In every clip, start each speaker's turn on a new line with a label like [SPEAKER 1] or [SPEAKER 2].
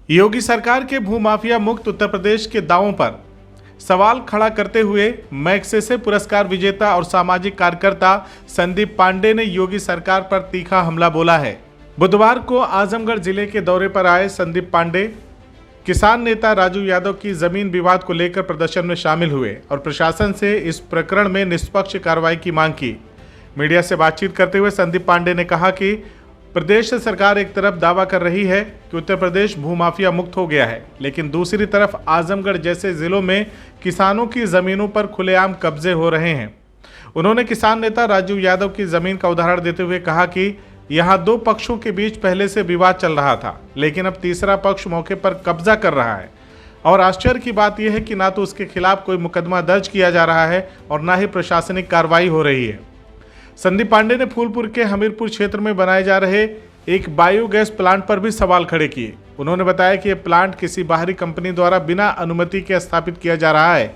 [SPEAKER 1] योगी सरकार के भूमाफिया मुक्त उत्तर प्रदेश के दावों पर सवाल खड़ा करते हुए मैग्सेसे पुरस्कार विजेता और सामाजिक कार्यकर्ता संदीप पांडे ने योगी सरकार पर तीखा हमला बोला है। बुधवार को आजमगढ़ जिले के दौरे पर आए संदीप पांडे किसान नेता राजू यादव की जमीन विवाद को लेकर प्रदर्शन में शामिल हुए और प्रशासन से इस प्रकरण में निष्पक्ष कार्रवाई की मांग की। मीडिया से बातचीत करते हुए संदीप पांडे ने कहा कि प्रदेश सरकार एक तरफ दावा कर रही है कि उत्तर प्रदेश भूमाफिया मुक्त हो गया है, लेकिन दूसरी तरफ आजमगढ़ जैसे जिलों में किसानों की जमीनों पर खुलेआम कब्जे हो रहे हैं। उन्होंने किसान नेता राजू यादव की जमीन का उदाहरण देते हुए कहा कि यहां दो पक्षों के बीच पहले से विवाद चल रहा था, लेकिन अब तीसरा पक्ष मौके पर कब्जा कर रहा है और आश्चर्य की बात यह है कि ना तो उसके खिलाफ कोई मुकदमा दर्ज किया जा रहा है और ना ही प्रशासनिक कार्रवाई हो रही है। संदीप पांडे ने फूलपुर के हमीरपुर क्षेत्र में बनाए जा रहे एक बायोगैस प्लांट पर भी सवाल खड़े किए। उन्होंने बताया कि यह प्लांट किसी बाहरी कंपनी द्वारा बिना अनुमति के स्थापित किया जा रहा है,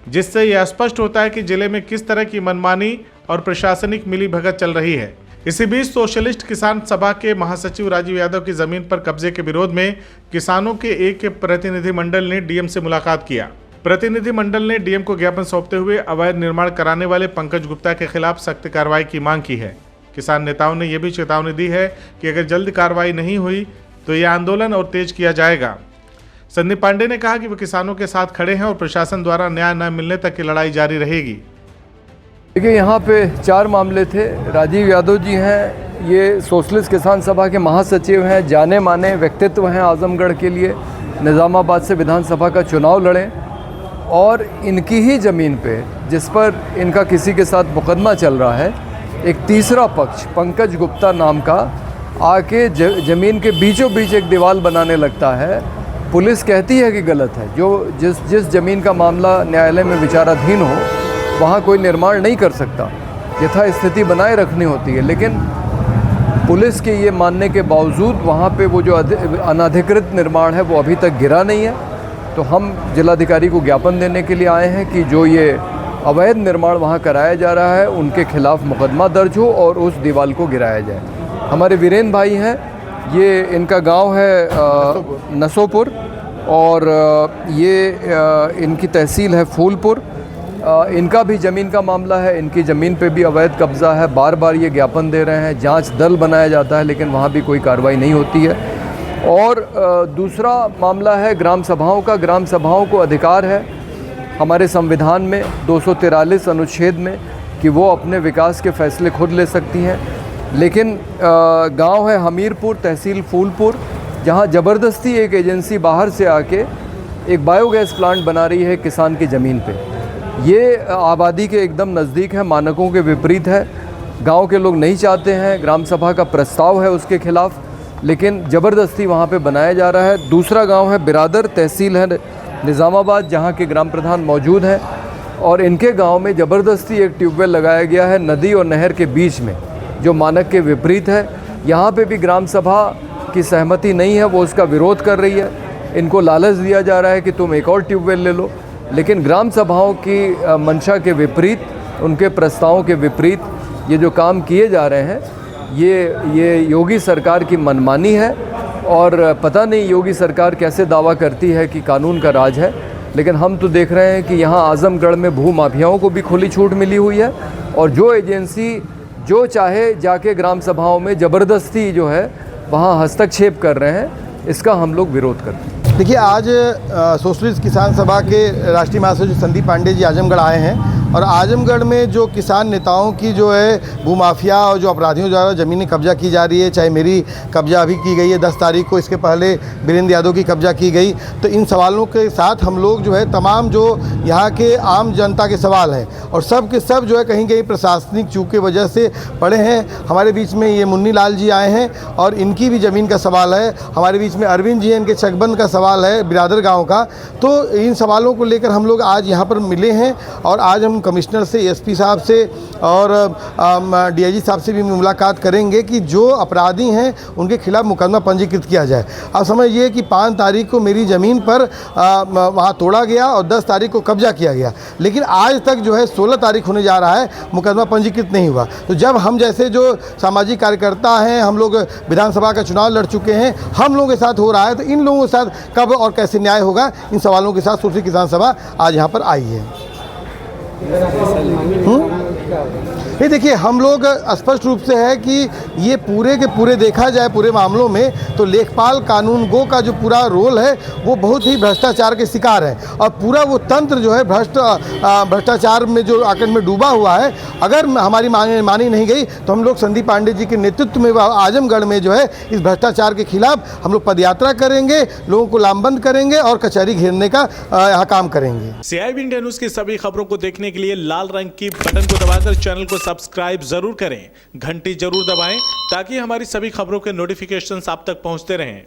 [SPEAKER 1] जिससे यह स्पष्ट होता है कि जिले में किस तरह की मनमानी और प्रशासनिक मिलीभगत चल रही है। इसी बीच सोशलिस्ट किसान सभा के महासचिव राजू यादव की जमीन पर कब्जे के विरोध में किसानों के एक प्रतिनिधिमंडल ने डीएम से मुलाकात किया। प्रतिनिधिमंडल ने डीएम को ज्ञापन सौंपते हुए अवैध निर्माण कराने वाले पंकज गुप्ता के खिलाफ सख्त कार्रवाई की मांग की है। किसान नेताओं ने यह भी चेतावनी दी है कि अगर जल्द कार्रवाई नहीं हुई तो यह आंदोलन और तेज किया जाएगा। संदीप पांडे ने कहा कि वे किसानों के साथ खड़े हैं और प्रशासन द्वारा न्याय न मिलने तक की लड़ाई जारी रहेगी।
[SPEAKER 2] देखिए, यहाँ पे 4 मामले थे। राजीव यादव जी हैं, ये सोशलिस्ट किसान सभा के महासचिव हैं, जाने माने व्यक्तित्व हैं आजमगढ़ के लिए, निज़ामाबाद से विधानसभा का चुनाव लड़े और इनकी ही ज़मीन पे जिस पर इनका किसी के साथ मुकदमा चल रहा है, एक तीसरा पक्ष पंकज गुप्ता नाम का आके ज़मीन के बीचों बीच एक दीवार बनाने लगता है। पुलिस कहती है कि गलत है, जो जिस ज़मीन का मामला न्यायालय में विचाराधीन हो वहाँ कोई निर्माण नहीं कर सकता, यथास्थिति बनाए रखनी होती है। लेकिन पुलिस के ये मानने के बावजूद वहाँ पे वो जो अनधिकृत निर्माण है वो अभी तक गिरा नहीं है। तो हम जिलाधिकारी को ज्ञापन देने के लिए आए हैं कि जो ये अवैध निर्माण वहाँ कराया जा रहा है उनके खिलाफ मुकदमा दर्ज हो और उस दीवार को गिराया जाए। हमारे वीरेन भाई हैं, ये इनका गांव है नसोपुर और ये इनकी तहसील है फूलपुर। इनका भी ज़मीन का मामला है, इनकी ज़मीन पे भी अवैध कब्ज़ा है। बार बार ये ज्ञापन दे रहे हैं, जांच दल बनाया जाता है लेकिन वहाँ भी कोई कार्रवाई नहीं होती है। और दूसरा मामला है ग्राम सभाओं का। ग्राम सभाओं को अधिकार है हमारे संविधान में 243 अनुच्छेद में कि वो अपने विकास के फैसले खुद ले सकती हैं, लेकिन गांव है हमीरपुर, तहसील फूलपुर, जहां ज़बरदस्ती एक एजेंसी बाहर से आके एक बायोगैस प्लांट बना रही है किसान की ज़मीन पे। ये आबादी के एकदम नज़दीक है, मानकों के विपरीत है। गांव के लोग नहीं चाहते हैं, ग्राम सभा का प्रस्ताव है उसके खिलाफ, लेकिन ज़बरदस्ती वहाँ पे बनाया जा रहा है। दूसरा गांव है बिरादर, तहसील है निज़ामाबाद, जहाँ के ग्राम प्रधान मौजूद हैं और इनके गांव में ज़बरदस्ती एक ट्यूबवेल लगाया गया है नदी और नहर के बीच में, जो मानक के विपरीत है। यहाँ पे भी ग्राम सभा की सहमति नहीं है, वो उसका विरोध कर रही है। इनको लालच दिया जा रहा है कि तुम एक और ट्यूबवेल ले लो, लेकिन ग्राम सभाओं की मंशा के विपरीत, उनके प्रस्तावों के विपरीत ये जो काम किए जा रहे हैं, ये योगी सरकार की मनमानी है। और पता नहीं योगी सरकार कैसे दावा करती है कि कानून का राज है, लेकिन हम तो देख रहे हैं कि यहाँ आजमगढ़ में भू माफियाओं को भी खुली छूट मिली हुई है और जो एजेंसी जो चाहे जाके ग्राम सभाओं में ज़बरदस्ती जो है वहाँ हस्तक्षेप कर रहे हैं, इसका हम लोग विरोध करते हैं।
[SPEAKER 3] देखिए, आज सोशलिस्ट किसान सभा के राष्ट्रीय महासचिव संदीप पांडे जी आजमगढ़ आए हैं और आजमगढ़ में जो किसान नेताओं की जो है भूमाफिया और जो अपराधियों द्वारा ज़मीनें कब्जा की जा रही है, चाहे मेरी कब्जा अभी की गई है 10 तारीख को, इसके पहले वीरेंद्र यादव की कब्जा की गई, तो इन सवालों के साथ हम लोग जो है तमाम जो यहाँ के आम जनता के सवाल हैं और सब के सब जो है कहीं कहीं प्रशासनिक चूक की वजह से पड़े हैं। हमारे बीच में ये मुन्नी लाल जी आए हैं और इनकी भी ज़मीन का सवाल है। हमारे बीच में अरविंद जी हैं, इनके चकबंद का सवाल है बिरादर गाँव का। तो इन सवालों को लेकर हम लोग आज यहाँ पर मिले हैं और आज हम कमिश्नर से, एसपी साहब से और डीआईजी साहब से भी मुलाकात करेंगे कि जो अपराधी हैं उनके खिलाफ मुकदमा पंजीकृत किया जाए। अब समझिए कि 5 तारीख को मेरी ज़मीन पर वहाँ तोड़ा गया और 10 तारीख को कब्जा किया गया, लेकिन आज तक जो है 16 तारीख होने जा रहा है, मुकदमा पंजीकृत नहीं हुआ। तो जब हम जैसे जो सामाजिक कार्यकर्ता हैं, हम लोग विधानसभा का चुनाव लड़ चुके हैं, हम लोगों के साथ हो रहा है, तो इन लोगों के साथ कब और कैसे न्याय होगा, इन सवालों के साथ सोशलिस्ट किसान सभा आज यहाँ पर आई है। ये देखिए, हम लोग स्पष्ट रूप से है कि ये पूरे के पूरे देखा जाए पूरे मामलों में तो लेखपाल कानून गो का जो पूरा रोल है वो बहुत ही भ्रष्टाचार के शिकार है और पूरा वो तंत्र जो है भ्रष्टाचार में जो आकड़ में डूबा हुआ है। अगर हमारी मानी नहीं गई तो हम लोग संदीप पांडे जी के नेतृत्व में आजमगढ़ में जो है इस भ्रष्टाचार के खिलाफ हम लोग पदयात्रा करेंगे, लोगों को लामबंद करेंगे और कचहरी घेरने का यहाँ काम करेंगे।
[SPEAKER 1] CIB इंडिया न्यूज की सभी खबरों को देखने के लिए लाल रंग की बटन को दबाकर चैनल को सब्सक्राइब जरूर करें, घंटी जरूर दबाएं ताकि हमारी सभी खबरों के नोटिफिकेशंस आप तक पहुंचते रहें।